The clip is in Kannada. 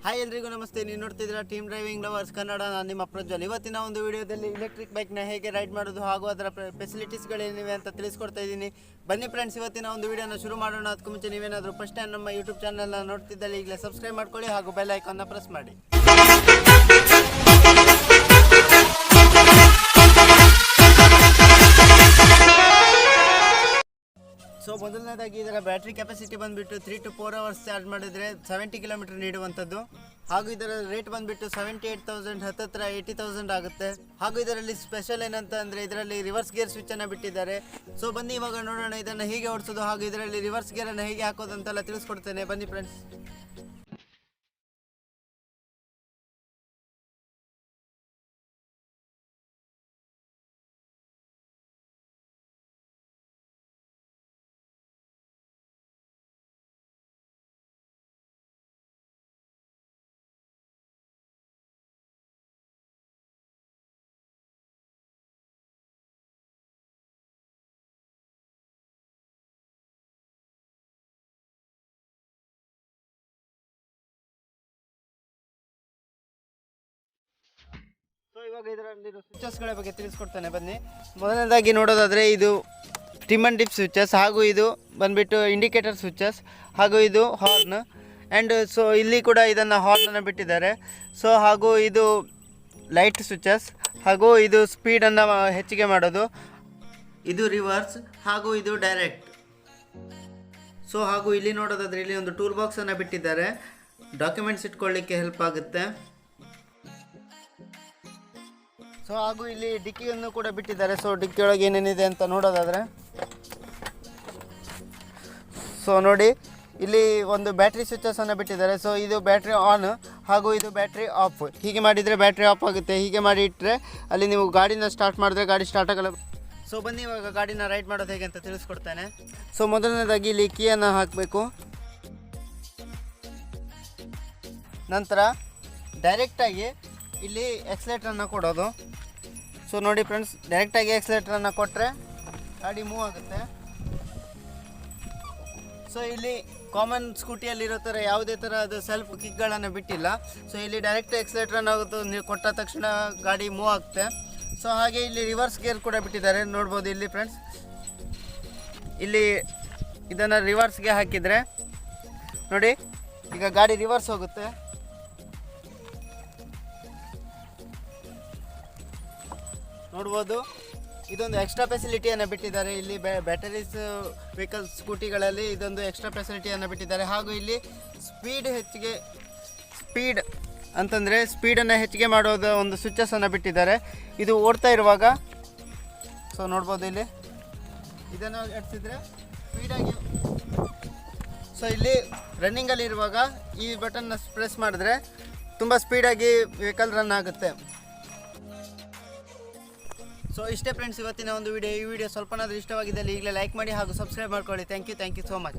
ಹಾಯ್ ಎಲ್ರಿಗೂ ನಮಸ್ತೆ. ನೀವು ನೋಡ್ತಿದ್ದೀರಾ ಟೀಮ್ ಡ್ರೈವಿಂಗ್ ಲವರ್ಸ್ ಕನ್ನಡ. ನಾನು ನಿಮ್ಮ ಪ್ರಜ್ವಲ್. ಇವತ್ತಿನ ಒಂದು ವಿಡಿಯೋದಲ್ಲಿ ಎಲೆಕ್ಟ್ರಿಕ್ ಬೈಕ್ನ ಹೇಗೆ ರೈಡ್ ಮಾಡೋದು ಹಾಗೂ ಅದರ ಫೆಸಿಲಿಟೀಸ್ಗಳೇನಿವೆ ಅಂತ ತಿಳಿಸ್ಕೊಡ್ತಾ ಇದ್ದೀನಿ. ಬನ್ನಿ ಫ್ರೆಂಡ್ಸ್, ಇವತ್ತಿನ ಒಂದು ವಿಡಿಯೋನ ಶುರು ಮಾಡೋಣ. ಅದಕ್ಕೂ ಮುಂಚೆ ನೀವೇನಾದರೂ ಫಸ್ಟ್ ಟೈಮ್ ನಮ್ಮ ಯೂಟ್ಯೂಬ್ ಚಾನಲ್ನ ನೋಡ್ತಿದ್ದಲ್ಲಿ ಈಗಲೇ ಸಬ್ಸ್ಕ್ರೈಬ್ ಮಾಡ್ಕೊಳ್ಳಿ ಹಾಗೂ ಬೆಲ್ ಐಕಾನ್ನ ಪ್ರೆಸ್ ಮಾಡಿ. ಸೊ ಮೊದಲನೇದಾಗಿ ಇದರ ಬ್ಯಾಟ್ರಿ ಕೆಪಾಸಿಟಿ ಬಂದುಬಿಟ್ಟು 3 to 4 hours ಚಾರ್ಜ್ ಮಾಡಿದರೆ 70 ಕಿಲೋಮೀಟರ್ ನೀಡುವಂಥದ್ದು. ಹಾಗೂ ಇದರ ರೇಟ್ ಬಂದುಬಿಟ್ಟು 78,000 ಹತ್ತತ್ರ 80,000 ಆಗುತ್ತೆ. ಹಾಗೂ ಇದರಲ್ಲಿ ಸ್ಪೆಷಲ್ ಏನಂತ ಅಂದರೆ ಇದರಲ್ಲಿ ರಿವರ್ಸ್ ಗೇರ್ ಸ್ವಿಚ್ಚನ್ನು ಬಿಟ್ಟಿದ್ದಾರೆ. ಸೊ ಬನ್ನಿ ಇವಾಗ ನೋಡೋಣ ಇದನ್ನು ಹೇಗೆ ಓಡಿಸೋದು ಹಾಗೂ ಇದರಲ್ಲಿ ರಿವರ್ಸ್ ಗೇರನ್ನು ಹೇಗೆ ಹಾಕೋದು ಅಂತೆಲ್ಲ ತಿಳಿಸ್ಕೊಡ್ತೇನೆ. ಬನ್ನಿ ಫ್ರೆಂಡ್ಸ್. ಸೊ ಇವಾಗ ಇದರಲ್ಲಿರೋ ಸ್ವಿಚಸ್ಗಳ ಬಗ್ಗೆ ತಿಳಿಸ್ಕೊಡ್ತಾನೆ ಬನ್ನಿ. ಮೊದಲನೇದಾಗಿ ನೋಡೋದಾದರೆ ಇದು ಟ್ರಿಮ್ ಆ್ಯಂಡ್ ಡಿಪ್ ಸ್ವಿಚಸ್, ಹಾಗೂ ಇದು ಬಂದುಬಿಟ್ಟು ಇಂಡಿಕೇಟರ್ ಸ್ವಿಚಸ್, ಹಾಗೂ ಇದು ಹಾರ್ನ್. ಆ್ಯಂಡ್ ಸೊ ಇಲ್ಲಿ ಕೂಡ ಇದನ್ನು ಹಾರ್ನನ್ನು ಬಿಟ್ಟಿದ್ದಾರೆ. ಸೊ ಹಾಗೂ ಇದು ಲೈಟ್ ಸ್ವಿಚಸ್, ಹಾಗೂ ಇದು ಸ್ಪೀಡನ್ನು ಹೆಚ್ಚಿಗೆ ಮಾಡೋದು, ಇದು ರಿವರ್ಸ್, ಹಾಗೂ ಇದು ಡೈರೆಕ್ಟ್. ಸೊ ಹಾಗೂ ಇಲ್ಲಿ ನೋಡೋದಾದರೆ ಇಲ್ಲಿ ಒಂದು ಟೂಲ್ ಬಾಕ್ಸನ್ನು ಬಿಟ್ಟಿದ್ದಾರೆ, ಡಾಕ್ಯುಮೆಂಟ್ಸ್ ಇಟ್ಕೊಳ್ಳಿಕ್ಕೆ ಹೆಲ್ಪ್ ಆಗುತ್ತೆ. ಸೊ ಹಾಗೂ ಇಲ್ಲಿ ಡಿಕ್ಕಿಯನ್ನು ಕೂಡ ಬಿಟ್ಟಿದ್ದಾರೆ. ಸೊ ಡಿಕ್ಕಿ ಒಳಗೆ ಏನೇನಿದೆ ಅಂತ ನೋಡೋದಾದರೆ ಸೊ ನೋಡಿ, ಇಲ್ಲಿ ಒಂದು ಬ್ಯಾಟ್ರಿ ಸ್ವಿಚಸನ್ನು ಬಿಟ್ಟಿದ್ದಾರೆ. ಸೊ ಇದು ಬ್ಯಾಟ್ರಿ ಆನ್ ಹಾಗೂ ಇದು ಬ್ಯಾಟ್ರಿ ಆಫ್. ಹೀಗೆ ಮಾಡಿದರೆ ಬ್ಯಾಟ್ರಿ ಆಫ್ ಆಗುತ್ತೆ. ಹೀಗೆ ಮಾಡಿ ಇಟ್ಟರೆ ಅಲ್ಲಿ ನೀವು ಗಾಡಿನ ಸ್ಟಾರ್ಟ್ ಮಾಡಿದ್ರೆ ಗಾಡಿ ಸ್ಟಾರ್ಟ್ ಆಗಲ್ಲ. ಸೊ ಬನ್ನಿ ಇವಾಗ ಗಾಡಿನ ರೈಡ್ ಮಾಡೋದು ಹೇಗೆ ಅಂತ ತಿಳಿಸ್ಕೊಡ್ತೇನೆ. ಸೊ ಮೊದಲನೇದಾಗಿ ಇಲ್ಲಿ ಕೀಯನ್ನು ಹಾಕಬೇಕು. ನಂತರ ಡೈರೆಕ್ಟಾಗಿ ಇಲ್ಲಿ ಎಕ್ಸಲೇಟ್ರನ್ನು ಕೊಡೋದು. ಸೊ ನೋಡಿ ಫ್ರೆಂಡ್ಸ್, ಡೈರೆಕ್ಟಾಗಿ ಎಕ್ಸಲೇಟ್ರನ್ನು ಕೊಟ್ಟರೆ ಗಾಡಿ ಮೂವ್ ಆಗುತ್ತೆ. ಸೊ ಇಲ್ಲಿ ಕಾಮನ್ ಸ್ಕೂಟಿಯಲ್ಲಿರೋ ಥರ ಯಾವುದೇ ಥರದ ಸೆಲ್ಫ್ ಕಿಕ್ಗಳನ್ನು ಬಿಟ್ಟಿಲ್ಲ. ಸೊ ಇಲ್ಲಿ ಡೈರೆಕ್ಟ್ ಎಕ್ಸಲೇಟ್ರನ್ನು ನೀವು ಕೊಟ್ಟ ತಕ್ಷಣ ಗಾಡಿ ಮೂವ್ ಆಗುತ್ತೆ. ಸೊ ಹಾಗೆ ಇಲ್ಲಿ ರಿವರ್ಸ್ ಗೇರ್ ಕೂಡ ಬಿಟ್ಟಿದ್ದಾರೆ, ನೋಡ್ಬೋದು ಇಲ್ಲಿ ಫ್ರೆಂಡ್ಸ್. ಇಲ್ಲಿ ಇದನ್ನು ರಿವರ್ಸ್ಗೆ ಹಾಕಿದರೆ ನೋಡಿ, ಈಗ ಗಾಡಿ ರಿವರ್ಸ್ ಹೋಗುತ್ತೆ. ನೋಡ್ಬೋದು, ಇದೊಂದು ಎಕ್ಸ್ಟ್ರಾ ಫೆಸಿಲಿಟಿಯನ್ನು ಬಿಟ್ಟಿದ್ದಾರೆ. ಇಲ್ಲಿ ಬ್ಯಾಟರೀಸ್ ವೆಹಿಕಲ್ ಸ್ಕೂಟಿಗಳಲ್ಲಿ ಇದೊಂದು ಎಕ್ಸ್ಟ್ರಾ ಫೆಸಿಲಿಟಿಯನ್ನು ಬಿಟ್ಟಿದ್ದಾರೆ. ಹಾಗೂ ಇಲ್ಲಿ ಸ್ಪೀಡ್ ಅಂತಂದರೆ ಸ್ಪೀಡನ್ನು ಹೆಚ್ಚಿಗೆ ಮಾಡೋದು ಒಂದು ಸ್ವಿಚಸನ್ನು ಬಿಟ್ಟಿದ್ದಾರೆ. ಇದು ಓಡ್ತಾ ಇರುವಾಗ ಸೊ ನೋಡ್ಬೋದು ಇಲ್ಲಿ ಇದನ್ನು ಎಡ್ಸಿದ್ರೆ ಸ್ಪೀಡಾಗಿ. ಸೊ ಇಲ್ಲಿ ರನ್ನಿಂಗಲ್ಲಿ ಇರುವಾಗ ಈ ಬಟನ್ನ ಪ್ರೆಸ್ ಮಾಡಿದ್ರೆ ತುಂಬ ಸ್ಪೀಡಾಗಿ ವೆಹಿಕಲ್ ರನ್ ಆಗುತ್ತೆ. ಸೊ ಇಷ್ಟೇ ಫ್ರೆಂಡ್ಸ್ ಇವತ್ತಿನ ಒಂದು ವಿಡಿಯೋ. ಈ ವಿಡಿಯೋ ಸ್ವಲ್ಪನಾದರೂ ಇಷ್ಟವಾಗಿದ್ದಲ್ಲಿ ಈಗಲೇ ಲೈಕ್ ಮಾಡಿ ಹಾಗೂ ಸಬ್ಸ್ಕ್ರೈಬ್ ಮಾಡ್ಕೊಳ್ಳಿ. Thank you so much.